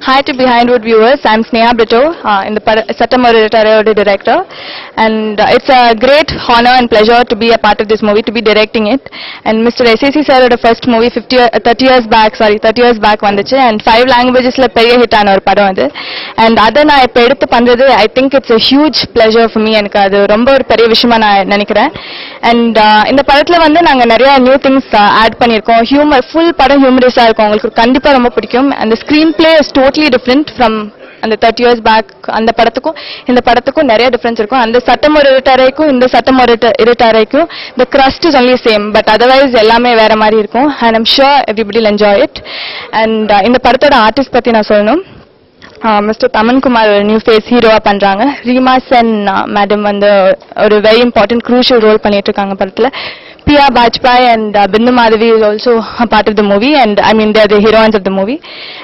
Hi to Behindwood viewers, I'm Sneha Brito, in the Sattam Oru Irutharai director, and it's a great honor and pleasure to be a part of this movie, to be directing it. And Mr. S.A.C. sir the first movie 30 years back vanduchu, and 5 languages la periya hit ana oru padam adu. And adha na ipo eduthu pandrathu, I think it's a huge pleasure for me. Enakku adu romba oru periya vishayama na nenikiren. And in the padathula vandu naanga nariya new things add pannirkom. Humor, full padam humorous ah irukum, ungalku kandipa romba pidikum. And the screenplay is totally different from அந்த 30 years back அந்த படத்துக்கும் இந்த படத்துக்கும் நிறைய difference இருக்கும். அந்த சட்டம் ஒரு இருட்டறைக்கும் இந்த சட்டம் ஒரு இருட்டறைக்கும் the crust is only same, but otherwise எல்லாமே வேற மாதிரி இருக்கும். And I'm sure everybody will enjoy it. And இந்த படத்தோட ஆர்டிஸ்ட் பத்தி நான் சொல்லணும். Mister Thaman Kumar new face ஹீரோவா பண்றாங்க. ரீமா சென் மேடம் வந்து ஒரு வெரி இம்பார்ட்டன்ட் க்ரூஷியல் ரோல் பண்ணிட்டு இருக்காங்க படத்துல. Pia Bajpai and Bindu Madhavi is also a part of the movie, and I mean they're the heroines of the movie.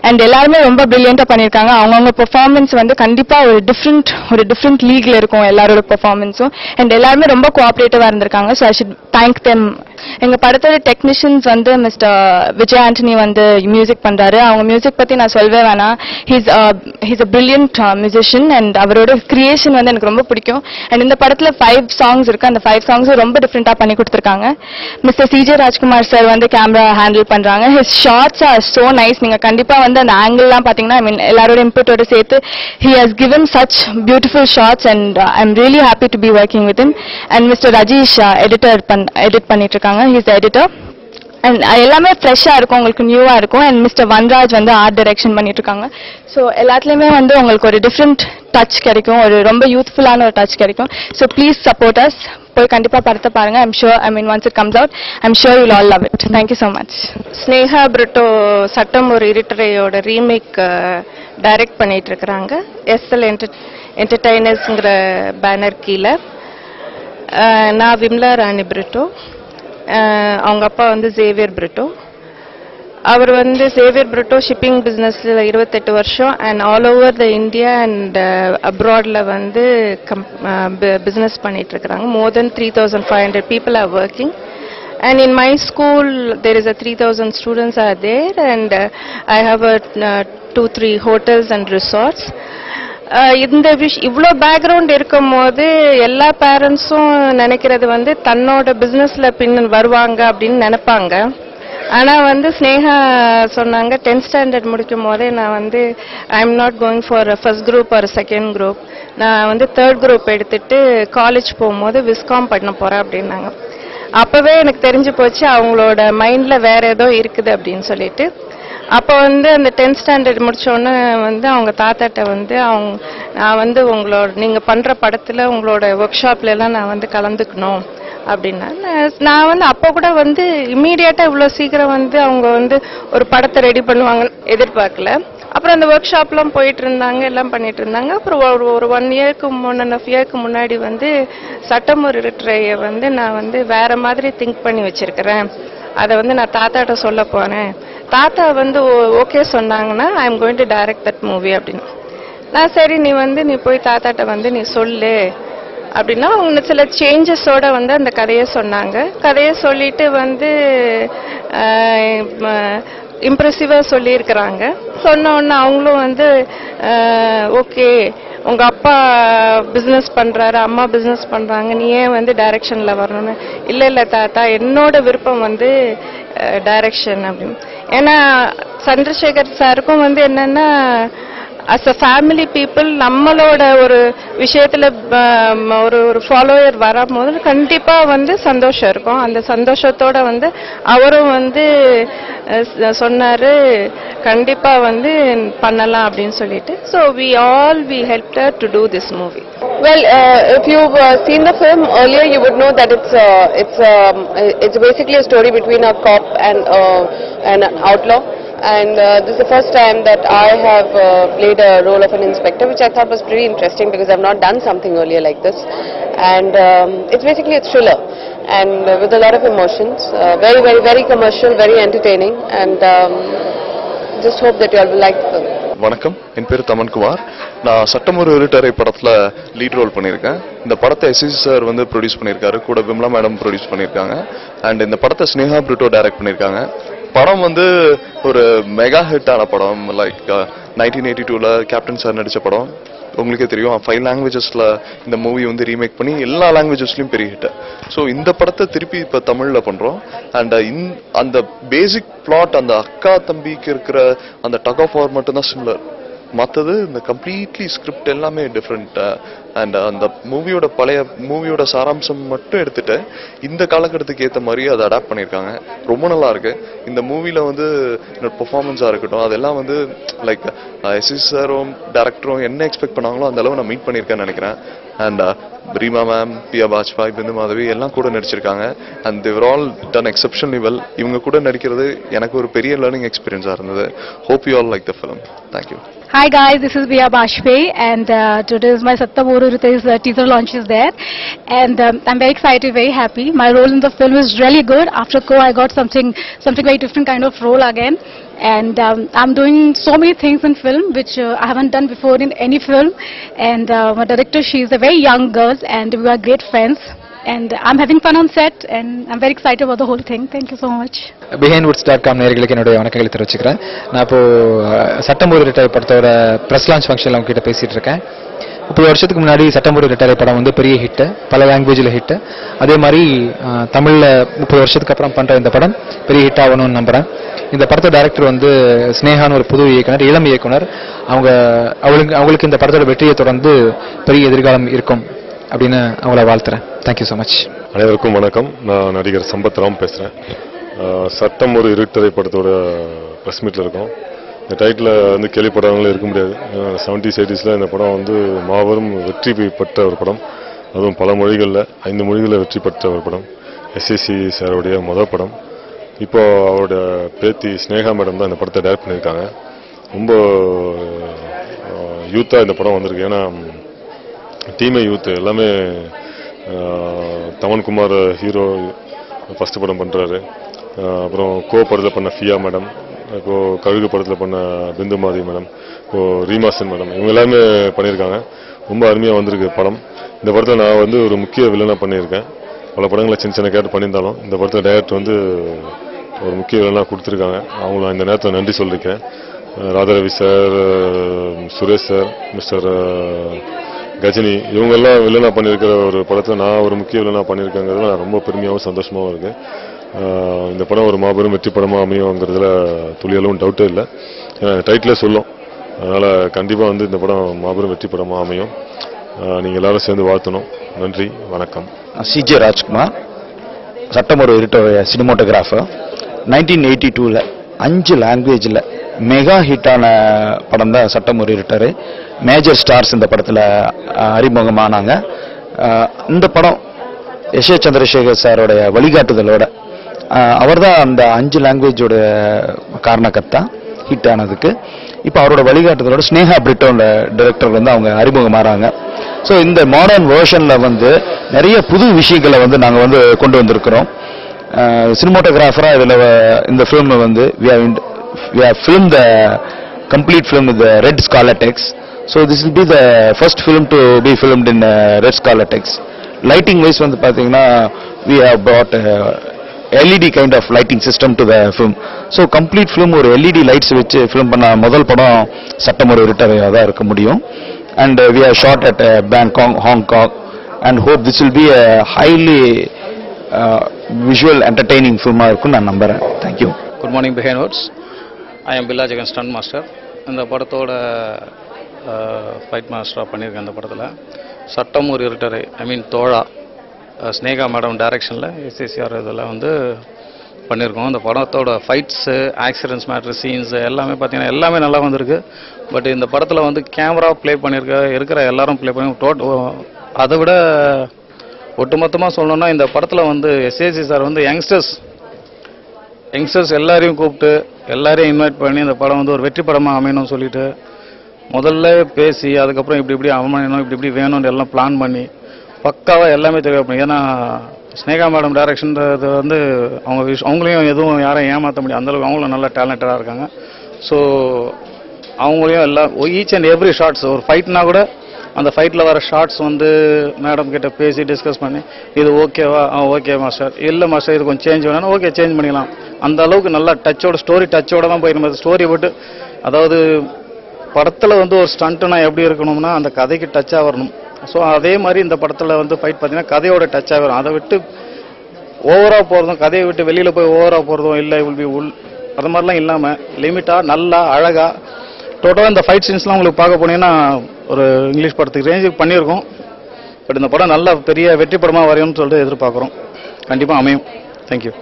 And எல்லாருமே ரொம்ப brilliant-ஆ பண்ணிருக்காங்க. அவங்கவங்க பெர்ஃபார்மன்ஸ் வந்து கண்டிப்பா ஒரு டிஃபரண்ட் லீக்ல இருக்கும் எல்லாரோட பெர்ஃபார்மன்ஸும். அண்ட் எல்லாருமே ரொம்ப கோஆபரேட்டிவா இருந்திருக்காங்க. So I should thank them. எங்க படத்தோட டெக்னீஷியன்ஸ் வந்து மிஸ்டர் விஜய் ஆண்டனி வந்து மியூசிக் பண்றாரு. அவங்க மியூசிக் பத்தி நான் சொல்லவே வேணாம். He's a brilliant musician, and அவரோட கிரியேஷன் வந்து எனக்கு ரொம்ப பிடிக்கும். அண்ட் இந்த படத்துல 5 சாங்ஸ் இருக்கு. அந்த 5 சாங்ஸும் ரொம்ப டிஃபரெண்டா பண்ணி கொடுத்திருக்காங்க. மிஸ்டர் சிஜே ராஜ்குமார் சார் வந்து கேமரா ஹேண்டில் பண்றாங்க. His shots are so nice. நீங்க கண்டிப்பா வந்து அந்த ஆங்கிள்லாம் பாத்தீங்கன்னா, ஐ மீன் எல்லாரோட இன்புட்டோட சேர்த்து he has given such beautiful shots, and I'm really happy to be working with him. And Mr. Rajesh edit பண்ணிட்டு இருக்காங்க. He's the editor. And எல்லாமே ஃப்ரெஷ்ஷா இருக்கும், உங்களுக்கு நியூவா இருக்கும். அண்ட் மிஸ்டர் வன்ராஜ் வந்து ஆர்ட் டைரக்ஷன் பண்ணிட்டு இருக்காங்க. ஸோ எல்லாத்துலயுமே வந்து உங்களுக்கு ஒரு டிஃப்ரெண்ட் டச் கிடைக்கும், ஒரு ரொம்ப யூத்ஃபுல்லான ஒரு டச் கிடைக்கும். So please support us. போய் கண்டிப்பா படத்தை பாருங்க. I'm sure, I mean once it comes out, I'm sure you all love it. Thank you so much. Sneha Britto சட்டம் ஒரு இருட்டறையோட ரீமேக் டைரக்ட் பண்ணிட்டு இருக்கிறாங்க. எஸ்எல் என்டர்டைனர்ஸ்ங்கிற பேனர் கீழே. நான் விம்லா ராணி பிரிட்டோ, அவங்க அப்பா வந்து சேவியர் பிரிட்டோ. அவர் வந்து சேவியர் பிரிட்டோ ஷிப்பிங் பிஸ்னஸில் 28 வருஷம் and all over the India அண்ட் அப்ராடில் வந்து பிஸ்னஸ் பண்ணிட்டு இருக்கிறாங்க. மோர் தென் 3,500 people are working. And in my school there is a 3,000 students are there, and I have a 2-3 hotels and resorts. இந்த இவ்வளோ பேக்ரவுண்ட் இருக்கும் போது எல்லா பேரண்ட்ஸும் நினைக்கிறது வந்து தன்னோட பிஸ்னஸ்ல பின் வருவாங்க அப்படின்னு நினைப்பாங்க. ஆனால் வந்து ஸ்னேகா சொன்னாங்க 10th standard முடிக்கும் போதே நான் வந்து I am not going for first group or second group, நான் வந்து 3rd குரூப் எடுத்துட்டு காலேஜ் போகும்போது விஸ்காம் பண்ண போறேன் அப்படின்னாங்க. அப்பவே எனக்கு தெரிஞ்சு போச்சு அவங்களோட மைண்ட்ல வேற ஏதோ இருக்குது அப்படின்னு சொல்லிட்டு. அப்போ வந்து அந்த 10th standard முடிச்சோடனே வந்து அவங்க தாத்தாட்ட வந்து நான் வந்து உங்களோட நீங்கள் பண்ணுற படத்தில் உங்களோட ஒர்க் ஷாப்ல எல்லாம் நான் வந்து கலந்துக்கணும் அப்படின்னா. நான் வந்து அப்போ கூட வந்து இம்மீடியட்டாக இவ்வளோ சீக்கிரம் வந்து அவங்க வந்து ஒரு படத்தை ரெடி பண்ணுவாங்கன்னு எதிர்பார்க்கல. அப்புறம் அந்த ஒர்க் ஷாப்லாம் போயிட்டு இருந்தாங்க, எல்லாம் பண்ணிட்டு இருந்தாங்க. அப்புறம் ஒரு 1 yearக்கு 1.5 yearக்கு முன்னாடி வந்து சட்டம் ஒரு இருட்டறையை வந்து நான் வந்து வேற மாதிரி திங்க் பண்ணி வச்சிருக்கிறேன், அதை வந்து நான் தாத்தாட்ட சொல்ல போனேன். தாத்தா வந்து ஓகே சொன்னாங்கன்னா I am going to direct that movie அப்படின்னு. நான் சரி நீ போய் தாத்தாட்ட வந்து நீ சொல்லு அப்படின்னா அவங்க சில சேஞ்சஸோட வந்து அந்த கதையை சொன்னாங்க. கதையை சொல்லிட்டு வந்து இம்ப்ரெசிவாக சொல்லியிருக்கிறாங்க. சொன்ன உடனே அவங்களும் வந்து ஓகே உங்க அப்பா பிஸ்னஸ் பண்றாரு, அம்மா பிஸ்னஸ் பண்றாங்க, நீ ஏன் வந்து டைரக்ஷன்ல வரணும்னு. இல்லை தாத்தா என்னோட விருப்பம் வந்து டைரக்ஷன் அப்படின்னு. ஏன்னா சந்திரசேகர் சாருக்கும் வந்து என்னன்னா as a family people நம்மளோட ஒரு விஷயத்துல ஒரு ஃபாலோயர் வரும்போது கண்டிப்பா வந்து சந்தோஷம் இருக்கும். அந்த சந்தோஷத்தோட வந்து அவரும் வந்து சொன்னாரு கண்டிப்பா வந்து பண்ணலாம் அப்படின்னு சொல்லிட்டு. So we helped her to do this movie. Well, if you've seen the film earlier, you would know that it's basically a story between a cop and an outlaw. And this is the first time that I have played a role of an inspector, which I thought was pretty interesting because I've not done something earlier like this. And it's basically a thriller, and with a lot of emotions, very, very, very commercial, very entertaining, and just hope that you all will like the film. வணக்கம், என் பேர் தமன் குமார். நான் சட்டம் ஒரு இருட்டறை படத்தில் lead role பண்ணியிருக்கேன். இந்த படத்தை SSC sir வந்து ப்ரொடியூஸ் பண்ணியிருக்காரு, கூட விம்லா மேடம் ப்ரொடியூஸ் பண்ணியிருக்காங்க. அண்ட் இந்த படத்தை ஸ்னேகா பிரிட்டோ டைரக்ட் பண்ணியிருக்காங்க. படம் வந்து ஒரு மெகா ஹிட் ஆன படம். லைக் 1982ல கேப்டன் சார் நடிச்ச படம். உங்களுக்கே தெரியும் 5 லாங்குவேஜஸ்ல இந்த மூவி வந்து ரீமேக் பண்ணி எல்லா லாங்குவேஜஸ்லயும் பெரிய ஹிட். ஸோ இந்த படத்தை திருப்பி இப்ப தமிழ்ல பண்றோம். அண்ட் அந்த பேசிக் பிளாட், அந்த அக்கா தம்பிக்கு இருக்கிற அந்த டக் ஆஃப் வார் மட்டும் தான் சிமிலர். மற்றது இந்த கம்ப்ளீட்லி ஸ்கிரிப்ட் எல்லாமே டிஃப்ரெண்ட். அண்ட் அந்த பழைய மூவியோட சாராம்சம் மட்டும் எடுத்துட்டு இந்த காலகட்டத்துக்கு ஏற்ற மாதிரி அதை அடாப்ட் பண்ணியிருக்காங்க. ரொம்ப நல்லா இருக்கு. இந்த மூவில வந்து பெர்ஃபார்மன்ஸா இருக்கட்டும், அதெல்லாம் வந்து லைக் எஸ்எஸ் சாரும் டேரக்டரும் என்ன எக்ஸ்பெக்ட் பண்ணாங்களோ அந்த அளவு நான் மீட் பண்ணியிருக்கேன்னு நினைக்கிறேன். அண்ட் ரீமா மேம், பியா பாஜ்பாய், பிந்து மாதவி எல்லாம் கூட நடிச்சிருக்காங்க. And they are all done exceptionally well. இவங்க கூட நடிக்கிறது எனக்கு ஒரு பெரிய லேர்னிங் எக்ஸ்பீரியன்ஸா இருந்தது. Hope you all like the film. Thank you. Hi guys, this is Bia Bajpayee and today is my Sattam Oru Irutai's teaser launch is there and I'm very excited, very happy. My role in the film is really good. After Co, I got something very different kind of role again and I'm doing so many things in film which I haven't done before in any film and my director, she is a very young girl and we are great friends. And I'm having fun on set and I'm very excited about the whole thing. Thank you so much. BehindWoods.com நேயர்களுக்கு என்னுடைய வணக்கங்களை தெரிவிச்சுக்கிறேன். நான் இப்போ சட்டம் ஒரு ரிட்டை படத்தோட press launch ஃபங்க்ஷனில் அவங்க கிட்ட பேசிட்டு இருக்கேன். 30 வருஷத்துக்கு முன்னாடி சட்டம் ஒரு ரிட்டை படம் வந்து பெரிய ஹிட், பல லாங்குவேஜில் ஹிட். அதே மாதிரி தமிழில் 30 வருஷத்துக்கு அப்புறம் பண்ற இந்த படம் பெரிய ஹிட் ஆகணும்னு நம்புறேன். இந்த படத்தோட டைரக்டர் வந்து ஸ்னேகான்னு ஒரு புது இயக்குனர், இளம் இயக்குனர். அவங்களுக்கு இந்த படத்தோட வெற்றியை தொடர்ந்து பெரிய எதிர்காலம் இருக்கும் அப்படின்னு அவங்கள வாழ்த்துறேன். Thank you so much. அனைவருக்கும் வணக்கம். நான் நடிகர் சம்பத் ராம் பேசுகிறேன். சட்டம் ஒரு இருட்டரை படத்தோட ப்ரெஸ் மீட்டில் இருக்கோம். இந்த டைட்டில் வந்து கேள்விப்படாதவங்களும் இருக்க முடியாது. 70s 80s இந்த படம் வந்து மாபெரும் வெற்றி பெற்ற ஒரு படம். அதுவும் பல மொழிகளில் 5 மொழிகளில் வெற்றி பெற்ற ஒரு படம். எஸ்எஸ்சி சாருடைய முதல் படம். இப்போ அவரோட பேத்தி ஸ்னேகா மேடம் தான் இந்த படத்தை டைரக்ட் பண்ணியிருக்காங்க. ரொம்ப யூத்தாக இந்த படம் வந்திருக்கு. ஏன்னா டீமே யூத் எல்லாமே. தமன்குமார் ஹீரோ ஃபர்ஸ்ட் படம் பண்ணுறாரு. அப்புறம் கோ படத்தில் பண்ண ஃபியா மேடம், இப்போது கழுகு படத்தில் பண்ண பிந்து மாதவி மேடம், இப்போது ரீமாசன் மேடம், இவங்க எல்லாமே பண்ணியிருக்காங்க. ரொம்ப அருமையாக வந்திருக்கு படம். இந்த படத்தில் நான் வந்து ஒரு முக்கிய வில்லனாக பண்ணியிருக்கேன். பல படங்களை சின்ன சின்ன கேரக்டர் பண்ணியிருந்தாலும் இந்த படத்தில் டைரக்டர் வந்து ஒரு முக்கிய வில்லனாக கொடுத்துருக்காங்க. அவங்கள இந்த நேரத்தில் நன்றி சொல்லியிருக்கேன். Radharavi sir, Suresh sir, mister Gajini, இவங்கெல்லாம் வில்லனா பண்ணியிருக்கிற ஒரு படத்தில் நான் ஒரு முக்கிய வில்லனா பண்ணியிருக்கேங்கிறதுல நான் ரொம்ப பெருமையாகவும் சந்தோஷமாகவும் இருக்கேன். இந்த படம் ஒரு மாபெரும் வெற்றி படமாக அமையுங்கிறதுல துளியளவும் டவுட்டே இல்லை. ஏன்னா டைட்டிலே சொல்லும். அதனால் கண்டிப்பாக வந்து இந்த படம் மாபெரும் வெற்றி படமாக அமையும். நீங்கள் எல்லாரும் சேர்ந்து வாழ்த்தணும். நன்றி, வணக்கம். சிஜே ராஜ்குமார், சட்டம் ஒரு இருட்டோடைய சினிமோட்டோகிராஃபர். 1982ல் 5 லாங்குவேஜில் மெகா ஹிட்டான படம் தான் சட்டம் ஒரு இருட்டரு. மேஜர் ஸ்டார்ஸ் இந்த படத்தில் அறிமுகமானாங்க. இந்த படம் எஸ் ஏ சந்திரசேகர் சாரோடைய வழிகாட்டுதலோட அவர் தான் அந்த 5 லாங்குவேஜோட காரணக்கர்த்தா ஹிட் ஆனதுக்கு. இப்போ அவரோட வழிகாட்டுதலோட ஸ்னேகா பிரிட்டோட டைரக்டர் வந்து அவங்க அறிமுகமாறாங்க. ஸோ இந்த மாடர்ன் வேர்ஷனில் வந்து நிறைய புது விஷயங்களை வந்து நாங்கள் வந்து கொண்டு வந்திருக்கிறோம். சினிமோட்டோகிராஃபராக இதில் இந்த ஃபிலிம் வந்து we have filmed the complete film with the Red Scarlet X. So this will be the first film to be filmed in Red Scarlet X. Lighting wise வந்து பாத்தீங்கன்னா we have brought LED kind of lighting system to the film. So complete film ஒரு LED lights வச்சு film பண்ண முதல் படம் சட்டம் ஒரு இருட்டரையா தான் இருக்க முடியும். And we have shot at Bangkok, Hong Kong and hope this will be a highly visual entertaining film இருக்கும் நான் நம்புறேன். Thank you. Good morning, BehindWoods. I am Billa Jagan Stunt Master. இந்த படத்தோட ஃபைட் மாஸ்டராக பண்ணியிருக்கேன். இந்த படத்தில் சட்டம் ஒரு இருட்டரை, தோழா, ஸ்னேகா மேடம் டைரக்ஷனில் எஸ்எஸ்சிஆர் இதெல்லாம் வந்து பண்ணியிருக்கோம். இந்த படத்தோட ஃபைட்ஸு, ஆக்சிடென்ட்ஸ் மேட்ரு, சீன்ஸு எல்லாமே பார்த்தீங்கன்னா எல்லாமே நல்லா வந்திருக்கு. பட் இந்த படத்தில் வந்து கேமரா ப்ளே இருக்கிற எல்லாரும் ப்ளே பண்ணி அதை விட ஒட்டுமொத்தமாக சொல்லணும்னா இந்த படத்தில் வந்து எஸ்ஏசி சார் வந்து யங்ஸ்டர்ஸ் எல்லாரையும் கூப்பிட்டு எல்லாரையும் இன்வைட் பண்ணி இந்த படம் வந்து ஒரு வெற்றி படமாக அமையணும்னு சொல்லிட்டு முதல்ல பேசி அதுக்கப்புறம் இப்படி அமையணும், இப்படி வேணும்னு எல்லாம் பிளான் பண்ணி பக்காவாக எல்லாமே தேவைப்படும். ஏன்னா ஸ்னேகா மேடம் டைரக்ஷன்றது வந்து அவங்களையும் எதுவும் யாரையும் ஏமாற்ற முடியும். அந்தளவுக்கு அவங்களும் நல்லா டேலண்டடாக இருக்காங்க. ஸோ அவங்களையும் எல்லாம் ஈச் அண்ட் எவ்ரி ஷார்ட்ஸ் ஒரு ஃபைட்னா கூட அந்த ஃபைட்டில் வர ஷார்ட்ஸ் வந்து மேடம் கிட்ட பேசி டிஸ்கஸ் பண்ணி இது ஓகேவா, ஓகே மாஸ்டர், இல்லை மாஸ்டர் இது கொஞ்சம் சேஞ்ச் வேணும், ஓகே சேஞ்ச் பண்ணிக்கலாம், அந்த அளவுக்கு நல்லா டச்சோட ஸ்டோரி டச்சோட தான் போய் நம்ம ஸ்டோரி விட்டு அதாவது படத்தில் வந்து ஒரு ஸ்டண்ட்டுனா எப்படி இருக்கணும்னா அந்த கதைக்கு டச்சாக வரணும். ஸோ அதே மாதிரி இந்த படத்தில் வந்து ஃபைட் பார்த்தீங்கன்னா கதையோட டச்சாக வரும். அதை விட்டு ஓவராக போகிறதும் கதையை விட்டு வெளியில் போய் ஓவராக போகிறதும் இல்லை அது மாதிரிலாம் இல்லாமல் லிமிட்டாக நல்லா அழகாக டோட்டலாக இந்த ஃபைட் சீன்ஸ்லாம் உங்களுக்கு பார்க்க போனீங்கன்னா ஒரு இங்கிலீஷ் படத்துக்கு ரேஞ்சுக்கு பண்ணியிருக்கோம். பட் இந்த படம் நல்ல பெரிய வெற்றி படமாக வரையும்னு சொல்லிட்டு எதிர்பார்க்குறோம். கண்டிப்பாக அமையும். தேங்க்யூ.